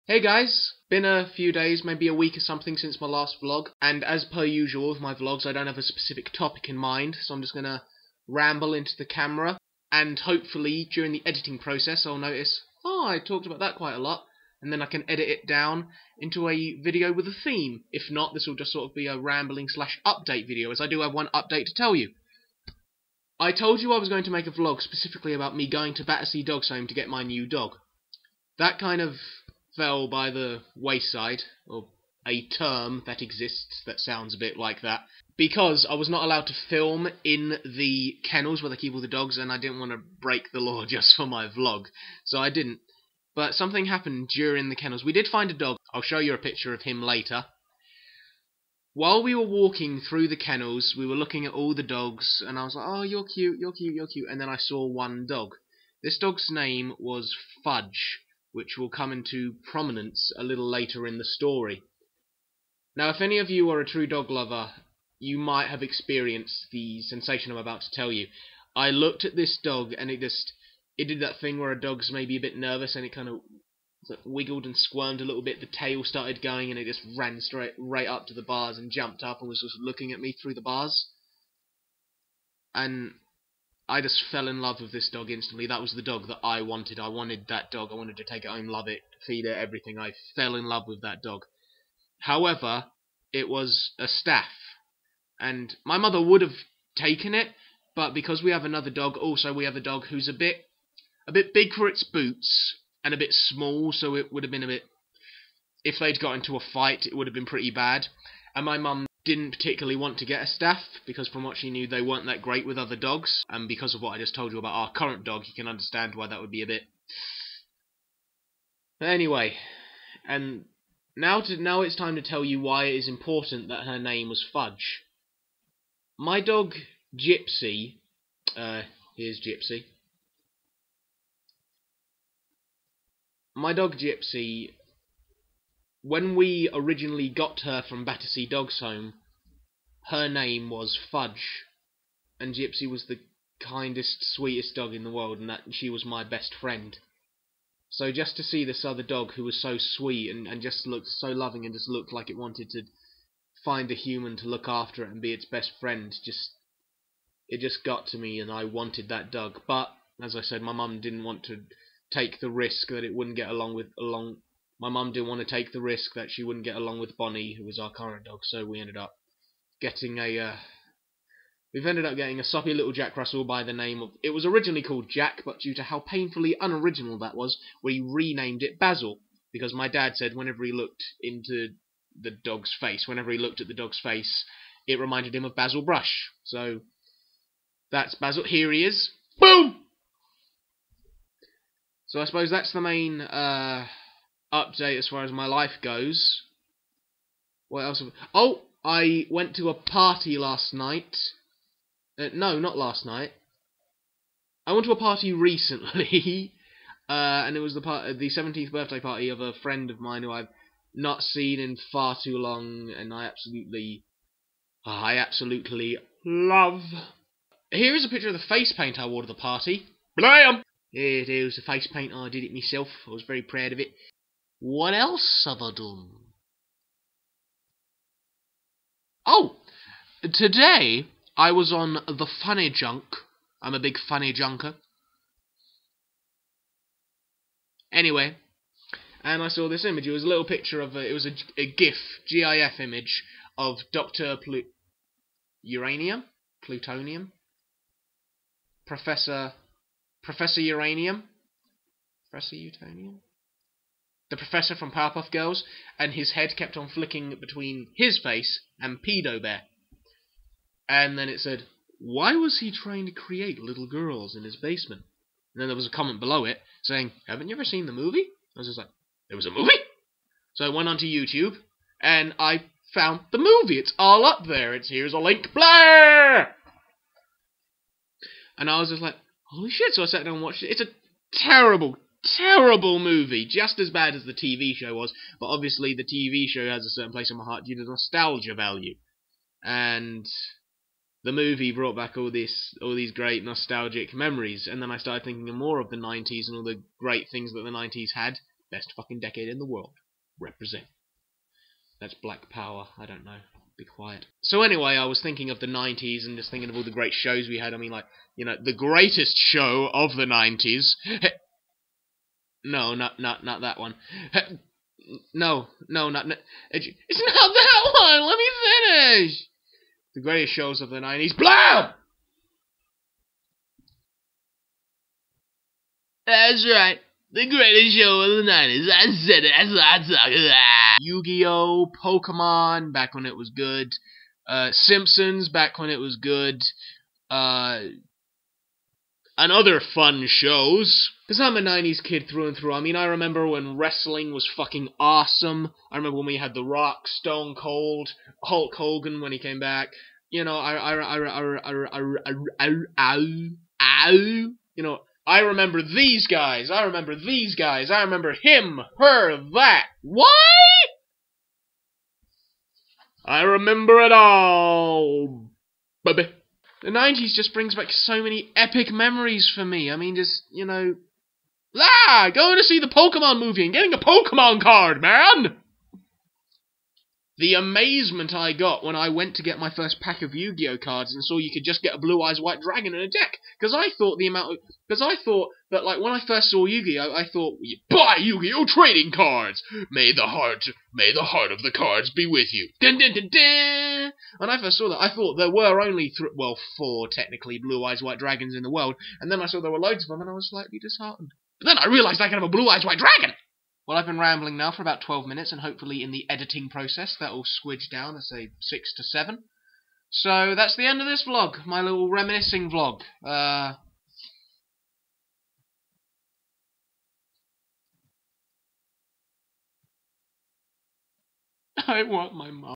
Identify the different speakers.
Speaker 1: Hey guys, been a few days, maybe a week or something since my last vlog, and as per usual with my vlogs I don't have a specific topic in mind, so I'm just gonna ramble into the camera, and hopefully during the editing process I'll notice, oh, I talked about that quite a lot, and then I can edit it down into a video with a theme. If not, this will just sort of be a rambling / update video, as I do have one update to tell you. I told you I was going to make a vlog specifically about me going to Battersea Dog's Home to get my new dog. That kind of fell by the wayside, or a term that exists that sounds a bit like that, because I was not allowed to film in the kennels where they keep all the dogs, and I didn't want to break the law just for my vlog, so I didn't. But something happened during the kennels. We did find a dog. I'll show you a picture of him later. While we were walking through the kennels, we were looking at all the dogs, and I was like, oh, you're cute, you're cute, you're cute, and then I saw one dog. This dog's name was Fudge, which will come into prominence a little later in the story. Now, if any of you are a true dog lover, you might have experienced the sensation I'm about to tell you. I looked at this dog, and it did that thing where a dog's maybe a bit nervous, and it kind of wiggled and squirmed a little bit. The tail started going, and it just ran right up to the bars and jumped up and was just looking at me through the bars. And I just fell in love with this dog instantly. That was the dog that I wanted. I wanted that dog. I wanted to take it home, love it, feed it, everything. I fell in love with that dog. However, it was a staff. And my mother would have taken it, but because we have another dog, also we have a dog who's a bit big for its boots, and a bit small, so it would have been a bit... If they'd got into a fight, it would have been pretty bad. And my mum didn't particularly want to get a staff, because from what she knew, they weren't that great with other dogs. And because of what I just told you about our current dog, you can understand why that would be a bit... But anyway, and now it's time to tell you why it is important that her name was Fudge. My dog, Gypsy... here's Gypsy. My dog Gypsy, when we originally got her from Battersea Dog's Home, her name was Fudge, and Gypsy was the kindest, sweetest dog in the world, and that she was my best friend. So just to see this other dog who was so sweet and just looked so loving and just looked like it wanted to find a human to look after it and be its best friend, it just got to me, and I wanted that dog. But as I said, my mum didn't want to take the risk that it wouldn't get along. My mum didn't want to take the risk that she wouldn't get along with Bonnie, who was our current dog, so we ended up getting a soppy little Jack Russell by the name of... It was originally called Jack, but due to how painfully unoriginal that was, we renamed it Basil, because my dad said whenever he looked into the dog's face, whenever he looked at the dog's face, it reminded him of Basil Brush. So that's Basil. Here he is. Boom! So I suppose that's the main update as far as my life goes. What else? Oh, I went to a party last night. No, not last night. I went to a party recently, and it was the 17th birthday party of a friend of mine who I've not seen in far too long, and I absolutely love. Here is a picture of the face paint I wore to the party. Blam! It is the face paint. I did it myself. I was very proud of it. What else have I done? Oh! Today, I was on the Funny Junk. I'm a big funny junker. Anyway, and I saw this image. It was a little picture of... it was a GIF, GIF image of Dr. Uranium? Plutonium? Professor Uranium? Professor Utonium? The professor from Powerpuff Girls, and his head kept on flicking between his face and Pedo Bear. And then it said, why was he trying to create little girls in his basement? And then there was a comment below it saying, haven't you ever seen the movie? I was just like, there was a movie? So I went onto YouTube, and I found the movie. It's all up there. Here's a link. Blah! And I was just like, holy shit, so I sat down and watched it. It's a terrible, terrible movie. Just as bad as the TV show was, but obviously the TV show has a certain place in my heart due to nostalgia value. And the movie brought back all these great nostalgic memories, and then I started thinking more of the 90s and all the great things that the 90s had. Best fucking decade in the world. Represent. That's Black Power. I don't know. Be quiet. So anyway, I was thinking of the 90s and just thinking of all the great shows we had. I mean, like, you know, the greatest show of the 90s. No, not that one. No, not... It's not that one! Let me finish! The greatest shows of the 90s. BLAM! That's right. The greatest show of the 90s. I said it. That's what I'm talking about. Yu-Gi-Oh! Pokemon, back when it was good. Simpsons, back when it was good. And other fun shows. Because I'm a 90s kid through and through. I mean, I remember when wrestling was fucking awesome. I remember when we had The Rock, Stone Cold, Hulk Hogan when he came back. You know, you know, I remember these guys. I remember these guys. I remember him, her, that. Why? I remember it all, baby. The 90s just brings back so many epic memories for me. I mean, just, you know... going to see the Pokemon movie and getting a Pokemon card, man! The amazement I got when I went to get my first pack of Yu-Gi-Oh cards and saw you could just get a Blue Eyes White Dragon in a deck. Because I thought that, like, when I first saw Yu-Gi-Oh, I thought, buy Yu-Gi-Oh trading cards! May the heart of the cards be with you. Dun dun dun dun! When I first saw that, I thought there were only 4 technically Blue Eyes White Dragons in the world, and then I saw there were loads of them and I was slightly disheartened. But then I realised I could have a Blue Eyes White Dragon! Well, I've been rambling now for about 12 minutes, and hopefully in the editing process that will squidge down to, say, 6 to 7. So that's the end of this vlog, my little reminiscing vlog. I want my mum.